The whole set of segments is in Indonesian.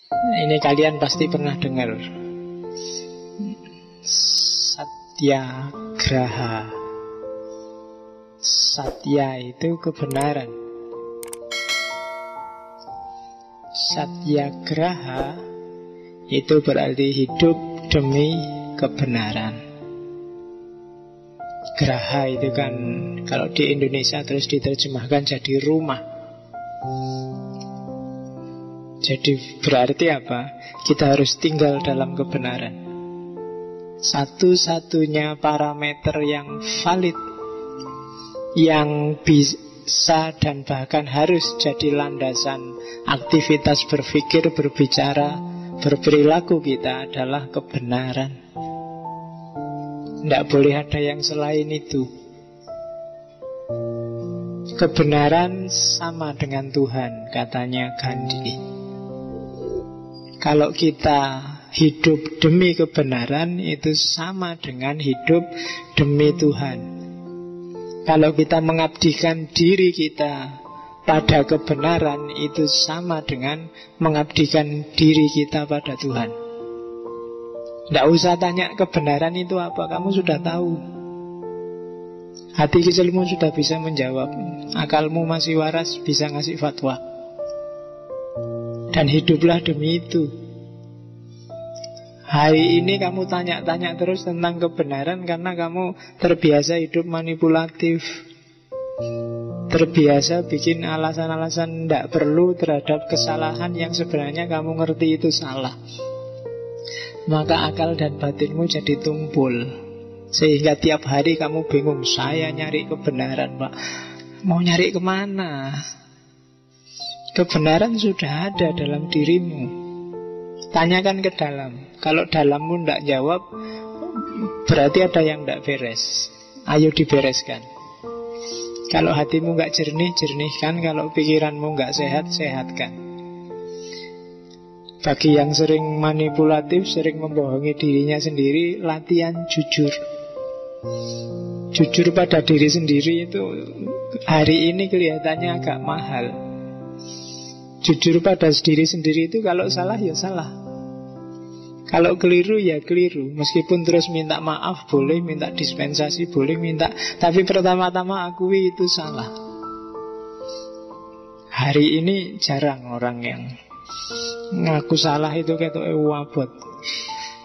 Ini kalian pasti pernah dengar, Satyagraha. Satya itu kebenaran. Satyagraha itu berarti hidup demi kebenaran. Graha itu kan kalau di Indonesia terus diterjemahkan jadi rumah. Jadi berarti apa? Kita harus tinggal dalam kebenaran. Satu-satunya parameter yang valid, yang bisa dan bahkan harus jadi landasan aktivitas berpikir, berbicara, berperilaku kita adalah kebenaran. Tidak boleh ada yang selain itu. Kebenaran sama dengan Tuhan, katanya Gandhi. Kalau kita hidup demi kebenaran, itu sama dengan hidup demi Tuhan. Kalau kita mengabdikan diri kita pada kebenaran, itu sama dengan mengabdikan diri kita pada Tuhan. Tidak usah tanya kebenaran itu apa, kamu sudah tahu. Hati kecilmu sudah bisa menjawab. Akalmu masih waras, bisa ngasih fatwa. Dan hiduplah demi itu. Hari ini kamu tanya-tanya terus tentang kebenaran karena kamu terbiasa hidup manipulatif, terbiasa bikin alasan-alasan tidak perlu terhadap kesalahan yang sebenarnya kamu ngerti itu salah. Maka akal dan batinmu jadi tumpul, sehingga tiap hari kamu bingung. Saya nyari kebenaran, Pak. Mau nyari kemana? Kebenaran sudah ada dalam dirimu. Tanyakan ke dalam. Kalau dalammu tidak jawab, berarti ada yang tidak beres. Ayo dibereskan. Kalau hatimu nggak jernih, jernihkan. Kalau pikiranmu nggak sehat, sehatkan. Bagi yang sering manipulatif, sering membohongi dirinya sendiri, latihan jujur. Jujur pada diri sendiri itu hari ini kelihatannya agak mahal. Jujur pada diri sendiri itu kalau salah ya salah, kalau keliru ya keliru. Meskipun terus minta maaf boleh, minta dispensasi boleh, minta, tapi pertama-tama akui itu salah. Hari ini jarang orang yang ngaku salah itu kayak wabot.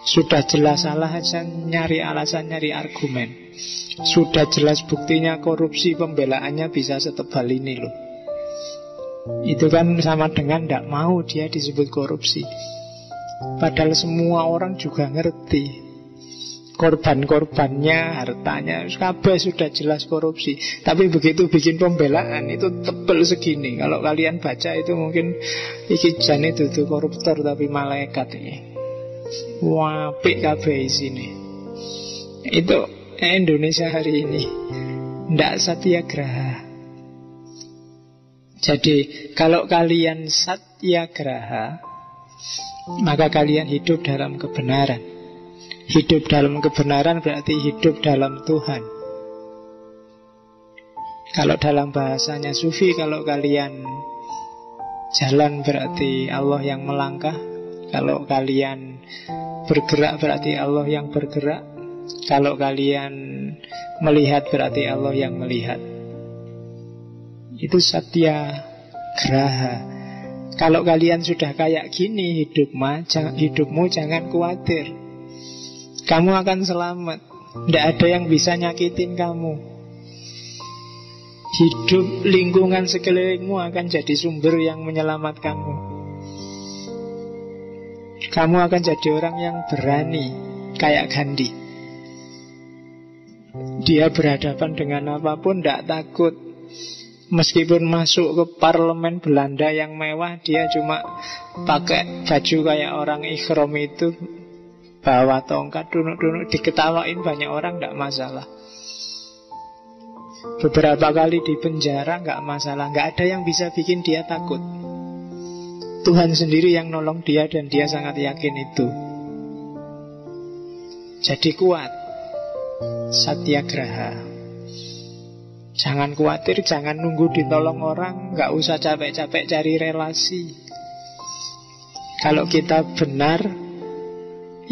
Sudah jelas salah aja nyari alasan, nyari argumen. Sudah jelas buktinya korupsi, pembelaannya bisa setebal ini loh. Itu kan sama dengan tidak mau dia disebut korupsi. Padahal semua orang juga ngerti korban-korbannya, hartanya, kabeh sudah jelas korupsi. Tapi begitu bikin pembelaan itu tebel segini. Kalau kalian baca itu mungkin iki jan itu tuh koruptor tapi malaikat ini. Wapik kabeh isine. Itu Indonesia hari ini. Ndak satyagraha. Jadi kalau kalian satyagraha, maka kalian hidup dalam kebenaran. Hidup dalam kebenaran berarti hidup dalam Tuhan. Kalau dalam bahasanya Sufi, kalau kalian jalan berarti Allah yang melangkah. Kalau kalian bergerak berarti Allah yang bergerak. Kalau kalian melihat berarti Allah yang melihat. Itu satyagraha. Kalau kalian sudah kayak gini hidupmu jangan khawatir. Kamu akan selamat. Tidak ada yang bisa nyakitin kamu. Hidup lingkungan sekelilingmu akan jadi sumber yang menyelamatkanmu. Kamu akan jadi orang yang berani, kayak Gandhi. Dia berhadapan dengan apapun tidak takut. Meskipun masuk ke parlemen Belanda yang mewah, dia cuma pakai baju kayak orang ikhram itu, bawa tongkat, duduk-duduk, diketawain banyak orang, tidak masalah. Beberapa kali di penjara, nggak masalah. Nggak ada yang bisa bikin dia takut. Tuhan sendiri yang nolong dia, dan dia sangat yakin itu. Jadi kuat. Satyagraha. Jangan khawatir, jangan nunggu ditolong orang. Nggak usah capek-capek cari relasi. Kalau kita benar,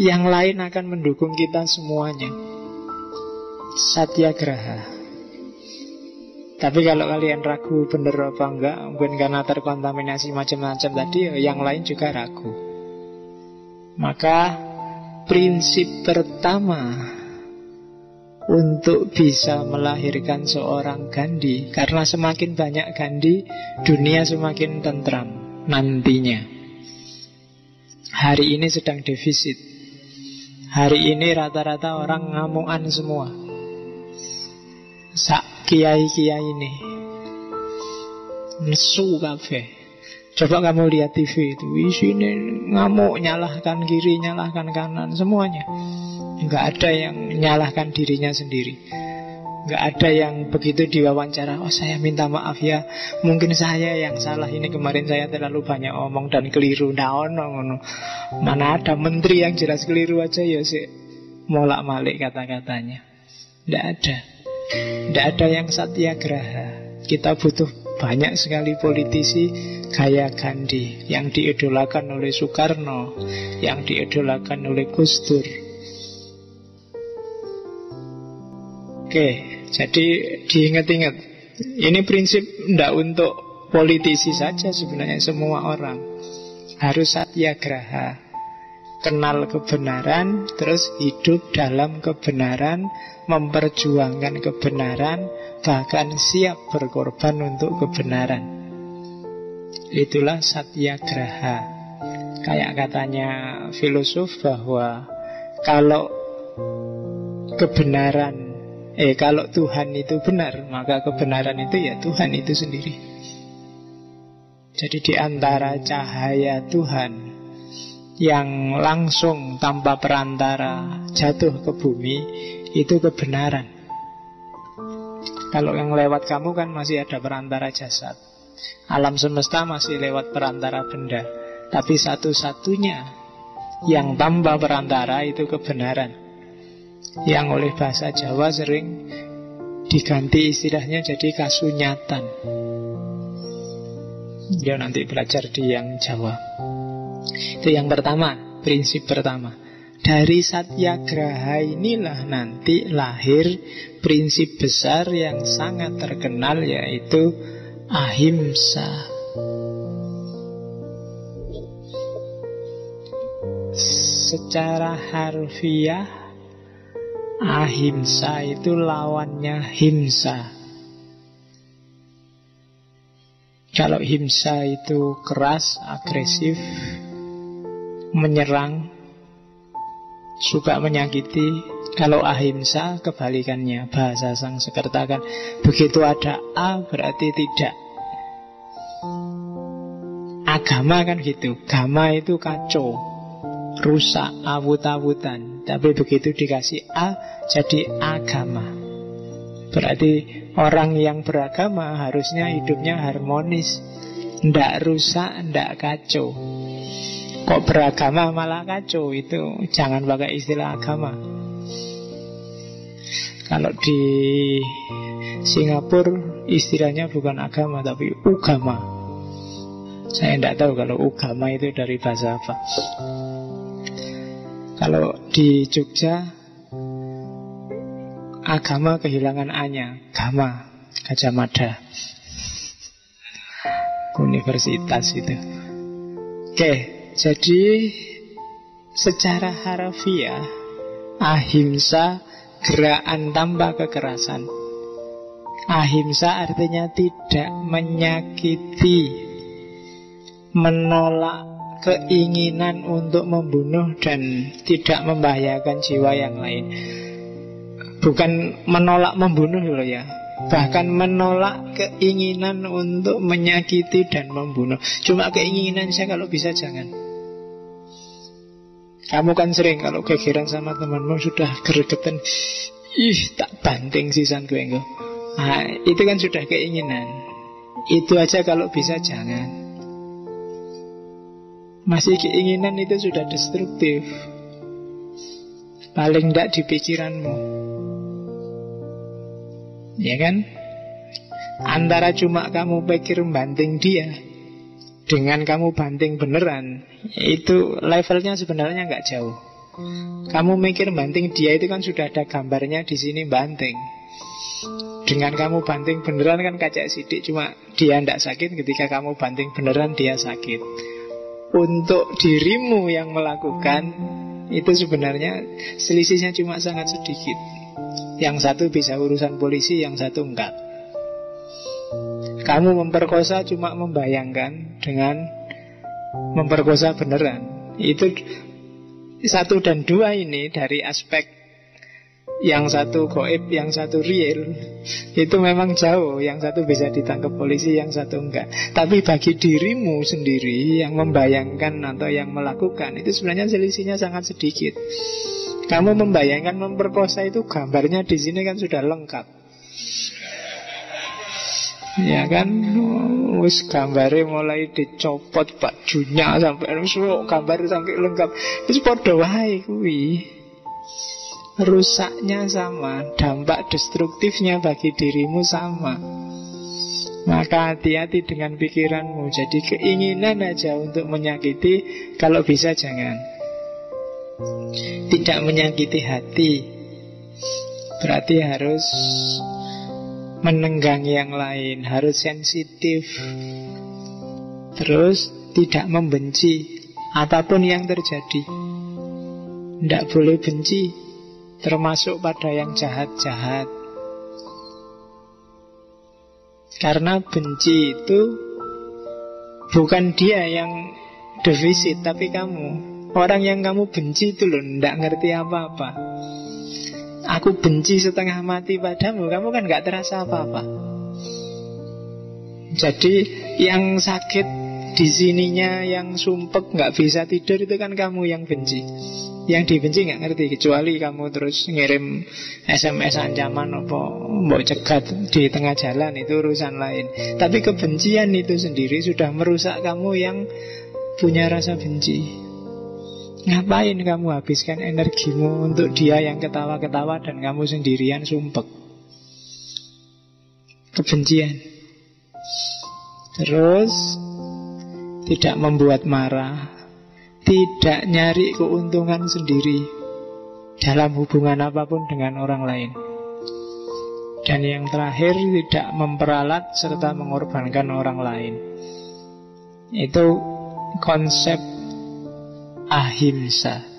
yang lain akan mendukung kita semuanya. Satyagraha. Tapi kalau kalian ragu benar apa enggak, mungkin karena terkontaminasi macam-macam tadi, yang lain juga ragu. Maka prinsip pertama untuk bisa melahirkan seorang Gandhi, karena semakin banyak Gandhi, dunia semakin tentram nantinya. Hari ini sedang defisit. Hari ini rata-rata orang ngamukan semua. Sak kiai-kiai ini nesu kabeh. Coba kamu lihat TV itu, isinya ngamuk, nyalahkan kiri, nyalahkan kanan, semuanya. Enggak ada yang nyalahkan dirinya sendiri. Enggak ada yang begitu diwawancara, oh saya minta maaf ya, mungkin saya yang salah, ini kemarin saya terlalu banyak omong dan keliru. Mana ada menteri yang jelas keliru aja ya sih molak-malik kata-katanya. Enggak ada. Tidak ada yang satyagraha. Kita butuh banyak sekali politisi gaya Gandhi, yang diidolakan oleh Soekarno, yang diidolakan oleh Gus Dur. Oke, jadi diingat-ingat. Ini prinsip tidak untuk politisi saja sebenarnya, semua orang harus satyagraha. Kenal kebenaran, terus hidup dalam kebenaran, memperjuangkan kebenaran, bahkan siap berkorban untuk kebenaran. Itulah satyagraha. Kayak katanya filosof bahwa kalau kebenaran, kalau Tuhan itu benar, maka kebenaran itu ya Tuhan itu sendiri. Jadi di antara cahaya Tuhan yang langsung tanpa perantara jatuh ke bumi, itu kebenaran. Kalau yang lewat kamu kan masih ada perantara jasad. Alam semesta masih lewat perantara benda. Tapi satu-satunya yang tanpa perantara itu kebenaran, yang oleh bahasa Jawa sering diganti istilahnya jadi kasunyatan. Ya nanti belajar di yang Jawa. Itu yang pertama, prinsip pertama. Dari satyagraha inilah nanti lahir prinsip besar yang sangat terkenal, yaitu ahimsa. Secara harfiah, ahimsa itu lawannya himsa. Kalau himsa itu keras, agresif, menyerang, suka menyakiti. Kalau ahimsa kebalikannya, bahasa Sanskerta kan begitu ada A berarti tidak. Agama kan gitu, gama itu kacau, rusak, awut-awutan. Tapi begitu dikasih A jadi agama. Berarti orang yang beragama harusnya hidupnya harmonis, ndak rusak, ndak kacau. Kok beragama malah kacau, itu jangan pakai istilah agama. Kalau di Singapura istilahnya bukan agama tapi ugama. Saya tidak tahu kalau ugama itu dari bahasa apa. Kalau di Jogja, agama kehilangan A-nya, Gama, Gajah Mada, universitas itu. Oke, jadi secara harfiah ahimsa gerakan tanpa kekerasan. Ahimsa artinya tidak menyakiti, menolak keinginan untuk membunuh dan tidak membahayakan jiwa yang lain. Bukan menolak membunuh loh ya, bahkan menolak keinginan untuk menyakiti dan membunuh. Cuma keinginan saya kalau bisa jangan. Kamu kan sering kalau gegeran sama temanmu sudah gregetan, ih tak banting sisan gue enggak. Nah, itu kan sudah keinginan. Itu aja kalau bisa jangan. Masih keinginan itu sudah destruktif, paling tidak di pikiranmu. Ya kan? Antara cuma kamu pikir membanting dia dengan kamu banting beneran, itu levelnya sebenarnya nggak jauh. Kamu mikir banting dia itu kan sudah ada gambarnya di sini banting. Dengan kamu banting beneran kan kacak sidik, cuma dia tidak sakit. Ketika kamu banting beneran dia sakit. Untuk dirimu yang melakukan, itu sebenarnya selisihnya cuma sangat sedikit. Yang satu bisa urusan polisi, yang satu enggak. Kamu memperkosa cuma membayangkan dengan memperkosa beneran. Itu 1 dan 2 ini dari aspek yang satu goib, yang satu real, itu memang jauh. Yang satu bisa ditangkap polisi, yang satu enggak. Tapi bagi dirimu sendiri yang membayangkan atau yang melakukan, itu sebenarnya selisihnya sangat sedikit. Kamu membayangkan memperkosa itu gambarnya di sini kan sudah lengkap. Ya kan, wis gambare mulai dicopot bajunya sampai gambar sampai lengkap. Wis padha wae kuwi. Rusaknya sama, dampak destruktifnya bagi dirimu sama. Maka hati-hati dengan pikiranmu. Jadi keinginan aja untuk menyakiti, kalau bisa jangan. Tidak menyakiti hati, berarti harus menenggang yang lain, harus sensitif. Terus tidak membenci apapun yang terjadi. Tidak boleh benci, termasuk pada yang jahat-jahat. Karena benci itu bukan dia yang defisit, tapi kamu. Orang yang kamu benci itu loh tidak ngerti apa-apa. Aku benci setengah mati padamu, kamu kan gak terasa apa-apa. Jadi yang sakit di sininya, yang sumpek gak bisa tidur, itu kan kamu yang benci. Yang dibenci gak ngerti, kecuali kamu terus ngirim SMS ancaman apa mau cegat di tengah jalan, itu urusan lain. Tapi kebencian itu sendiri sudah merusak kamu yang punya rasa benci. Ngapain kamu habiskan energimu untuk dia yang ketawa-ketawa dan kamu sendirian sumpek? Kebencian. Terus tidak membuat marah, tidak nyari keuntungan sendiri dalam hubungan apapun dengan orang lain. Dan yang terakhir, tidak memperalat serta mengorbankan orang lain. Itu konsep ahimsa.